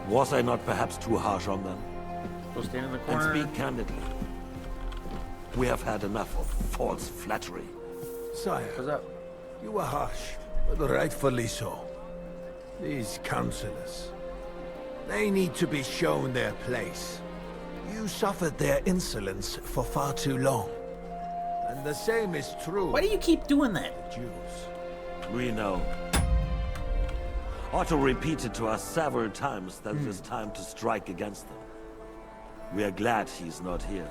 Speaker 20: was I not perhaps too harsh on them?
Speaker 1: Go stand in the
Speaker 20: And
Speaker 1: corner.
Speaker 20: speak candidly. We have had enough of false flattery.
Speaker 2: Sire,
Speaker 1: What's up?
Speaker 2: you were harsh, but rightfully so. These councillors, they need to be shown their place. You suffered their insolence for far too long. And the same is true.
Speaker 1: Why do you keep doing that?
Speaker 2: Jews.
Speaker 20: We know. Otto repeated to us several times that it is time to strike against them. We are glad he's not here.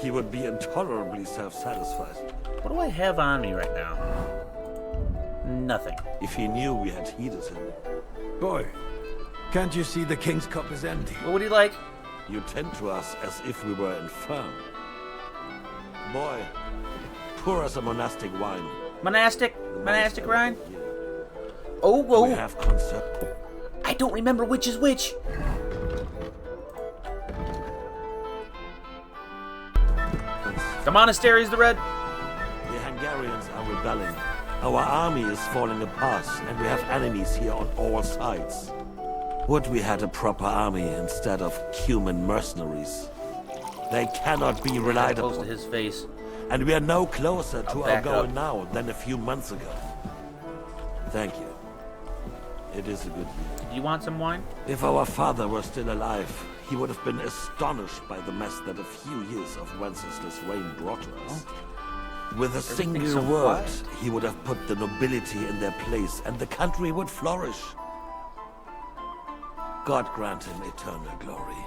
Speaker 20: He would be intolerably self-satisfied.
Speaker 1: What do I have on me right now? Nothing.
Speaker 20: If he knew we had heeded him.
Speaker 2: Boy, can't you see the King's cup is empty?
Speaker 1: What would he like?
Speaker 20: You tend to us as if we were infirm. Boy, pour us a monastic wine.
Speaker 1: Monastic? Monastic Rhine? Oh, whoa.
Speaker 20: We have concern.
Speaker 1: I don't remember which is which. The monastery is the red.
Speaker 20: The Hungarians are rebelling. Our army is falling apart, and we have enemies here on all sides. Would we had a proper army instead of human mercenaries? They cannot be relied
Speaker 1: Close
Speaker 20: upon.
Speaker 1: to his face.
Speaker 20: And we are no closer to our
Speaker 1: back
Speaker 20: goal
Speaker 1: up.
Speaker 20: now than a few months ago. Thank you. It is a good deal.
Speaker 1: Do you want some wine?
Speaker 20: If our father were still alive, he would have been astonished by the mess that a few years of Wenceslas' reign brought to us. With a single
Speaker 1: Everything's so
Speaker 20: word,
Speaker 1: quiet.
Speaker 20: he would have put the nobility in their place, and the country would flourish. God grant him eternal glory.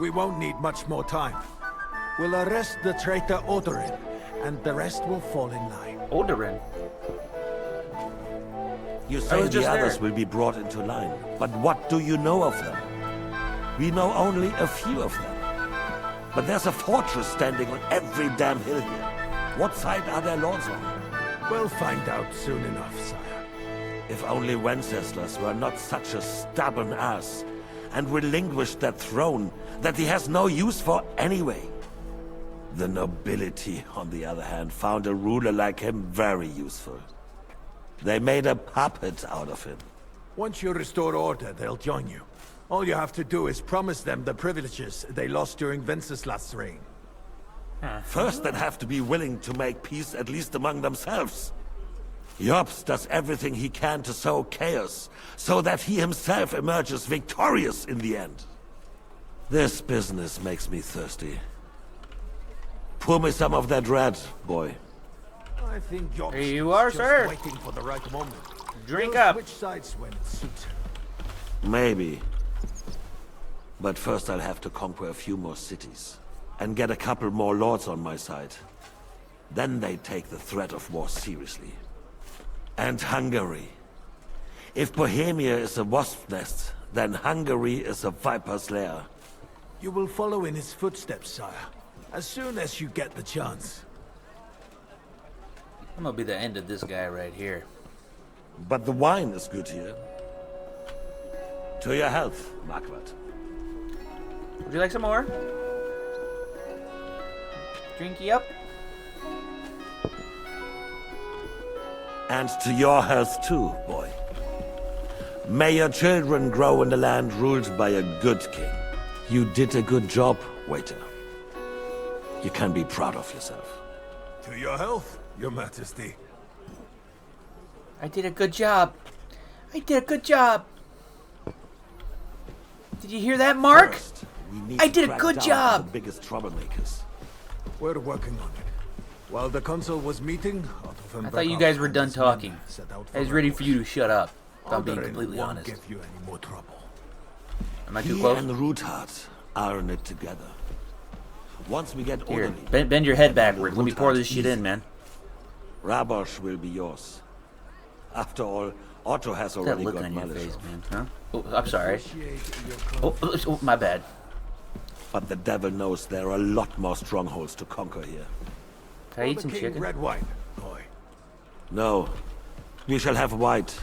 Speaker 2: We won't need much more time. We'll arrest the traitor Odorin, and the rest will fall in line.
Speaker 1: Odorin?
Speaker 20: You
Speaker 1: I
Speaker 20: say
Speaker 1: was
Speaker 20: the
Speaker 1: just
Speaker 20: others
Speaker 1: there.
Speaker 20: will be brought into line, but what do you know of them? We know only a few of them. But there's a fortress standing on every damn hill here. What side are their lords on?
Speaker 2: We'll find out soon enough, sire.
Speaker 20: If only Wenceslas were not such a stubborn ass, and relinquished that throne that he has no use for anyway. The nobility, on the other hand, found a ruler like him very useful. They made a puppet out of him.
Speaker 2: Once you restore order, they'll join you. All you have to do is promise them the privileges they lost during Wenceslas' reign.
Speaker 20: First, they'd have to be willing to make peace at least among themselves. Jobst does everything he can to sow chaos, so that he himself emerges victorious in the end. This business makes me thirsty. Pour me some of that red, boy.
Speaker 2: I think Jobst
Speaker 1: Here you are,
Speaker 2: is
Speaker 1: sir.
Speaker 2: just waiting for the right moment.
Speaker 1: Drink
Speaker 2: He'll
Speaker 1: up.
Speaker 2: switch sides when it suits him.
Speaker 20: Maybe. But first I'll have to conquer a few more cities. And get a couple more lords on my side. Then they take the threat of war seriously. And Hungary. If Bohemia is a wasp nest, then Hungary is a viper's lair.
Speaker 2: You will follow in his footsteps, sire. As soon as you get the chance.
Speaker 1: I'm gonna be the end of this guy right here.
Speaker 20: But the wine is good here. To your health, Margaret.
Speaker 1: Would you like some more? Drinky up.
Speaker 20: And to your health too, boy. May your children grow in a land ruled by a good king. You did a good job, waiter. You can be proud of yourself.
Speaker 2: To your health, your majesty.
Speaker 1: I did a good job. I did a good job. Did you hear that, Mark?
Speaker 20: First, we need
Speaker 1: I
Speaker 20: to
Speaker 1: did a
Speaker 20: crack
Speaker 1: good
Speaker 20: down
Speaker 1: job.
Speaker 20: on the biggest troublemakers.
Speaker 2: We're working on it. While the consul was meeting,
Speaker 1: I thought you guys were done talking. I was ready for you to shut up. If I'm being completely
Speaker 2: won't
Speaker 1: honest.
Speaker 2: give you any more trouble.
Speaker 1: Am I too
Speaker 20: He
Speaker 1: close?
Speaker 20: and Ruthard are in it together. Once we get
Speaker 1: Here,
Speaker 20: orderly,
Speaker 1: bend your head backward. Let me pour this shit in, man.
Speaker 20: Rabosh will be yours. After all,
Speaker 11: Otto has
Speaker 1: That
Speaker 11: already
Speaker 1: look
Speaker 11: got
Speaker 1: on your
Speaker 11: Malish.
Speaker 1: face, man, huh? Oh, I'm sorry. Oh, my bad.
Speaker 11: But the devil knows there are a lot more strongholds to conquer here.
Speaker 1: Can I eat some chicken?
Speaker 2: Red wine, boy.
Speaker 11: No. We shall have white.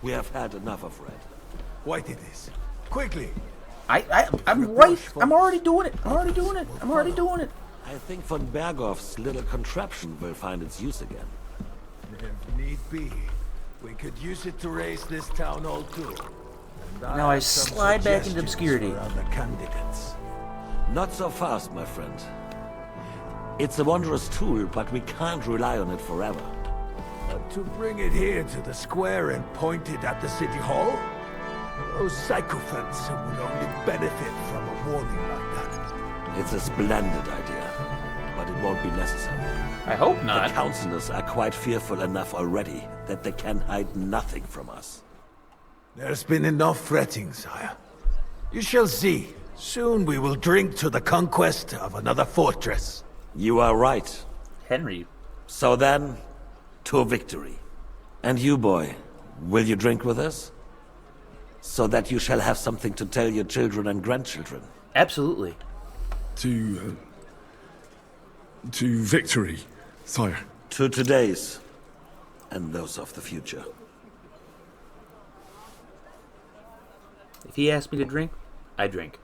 Speaker 11: We have had enough of red.
Speaker 2: White it is. Quickly.
Speaker 1: I'm right. I'm already doing it. I'm already doing it.
Speaker 11: I think von Berghoff's little contraption will find its use again.
Speaker 2: If need be, we could use it to raise this town hall too.
Speaker 1: Now I slide back into obscurity.
Speaker 2: Other candidates.
Speaker 11: Not so fast, my friend. It's a wondrous tool, but we can't rely on it forever.
Speaker 2: But to bring it here to the square and point it at the city hall? Those sycophants would only benefit from a warning like that.
Speaker 11: It's a splendid idea, but it won't be necessary.
Speaker 1: I hope not.
Speaker 11: The councillors are quite fearful enough already that they can hide nothing from us.
Speaker 2: There's been enough fretting, sire. You shall see. Soon we will drink to the conquest of another fortress.
Speaker 11: You are right.
Speaker 1: Henry.
Speaker 11: So then, to victory. And you, boy, will you drink with us? So that you shall have something to tell your children and grandchildren.
Speaker 1: Absolutely.
Speaker 4: To victory, sire.
Speaker 11: To today's, and those of the future.
Speaker 1: If he asked me to drink, I drink.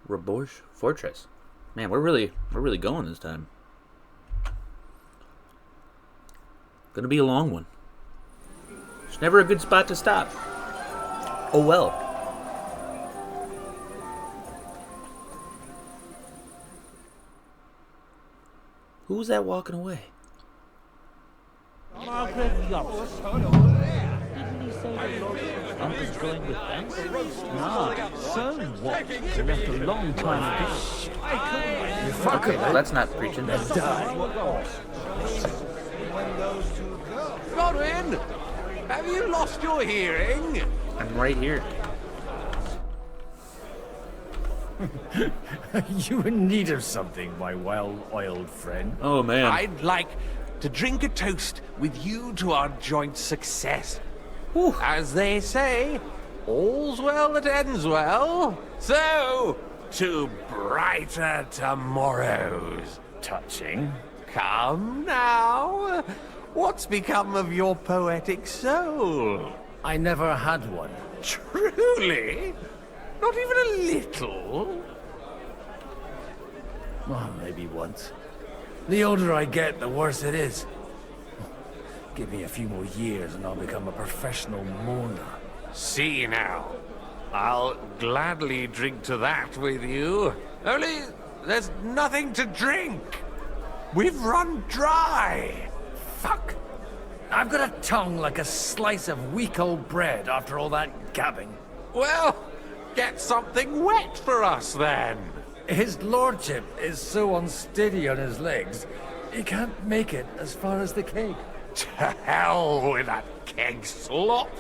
Speaker 1: Raborge Fortress. Man, we're really going this time. Gonna be a long one. It's never a good spot to stop. Oh well. Who was that walking away?
Speaker 6: Margaret Jobst. Didn't he say that Lord DuMunk is going with them? So what? He left a long time ago.
Speaker 1: Okay, well, that's not preaching.
Speaker 16: Godwin! Have you lost your hearing?
Speaker 1: I'm right here.
Speaker 10: You in need of something, my well-oiled friend?
Speaker 1: Oh, man.
Speaker 16: I'd like to drink a toast with you to our joint success. As they say, all's well that ends well. So, to brighter tomorrows.
Speaker 10: Touching.
Speaker 16: Come now. What's become of your poetic soul?
Speaker 10: I never had one.
Speaker 16: Truly? Not even a little?
Speaker 10: Well, maybe once. The older I get, the worse it is. Give me a few more years and I'll become a professional mourner.
Speaker 16: See now. I'll gladly drink to that with you. Only, there's nothing to drink. We've run dry.
Speaker 10: Fuck. I've got a tongue like a slice of week-old bread after all that gabbing.
Speaker 16: Well, get something wet for us then.
Speaker 10: His lordship is so unsteady on his legs, he can't make it as far as the keg.
Speaker 16: To hell with that keg slop.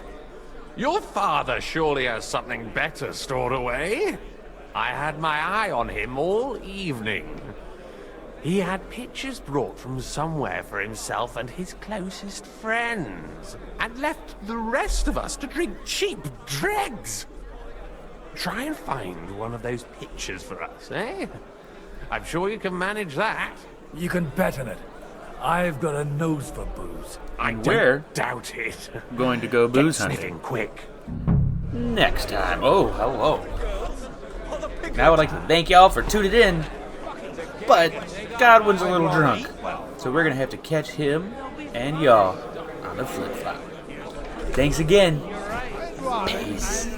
Speaker 16: Your father surely has something better stored away. I had my eye on him all evening. He had pictures brought from somewhere for himself and his closest friends, and left the rest of us to drink cheap dregs. Try and find one of those pictures for us, eh? I'm sure you can manage that.
Speaker 10: You can bet on it. I've got a nose for booze.
Speaker 16: I
Speaker 1: Where?
Speaker 16: don't doubt it.
Speaker 1: Going to go booze
Speaker 16: Get
Speaker 1: hunting.
Speaker 16: sniffing quick.
Speaker 1: Next time. Oh, hello. Now I would like to thank y'all for tuning in, but Godwin's a little drunk, so we're gonna have to catch him and y'all on the flip flop. Thanks again. Peace.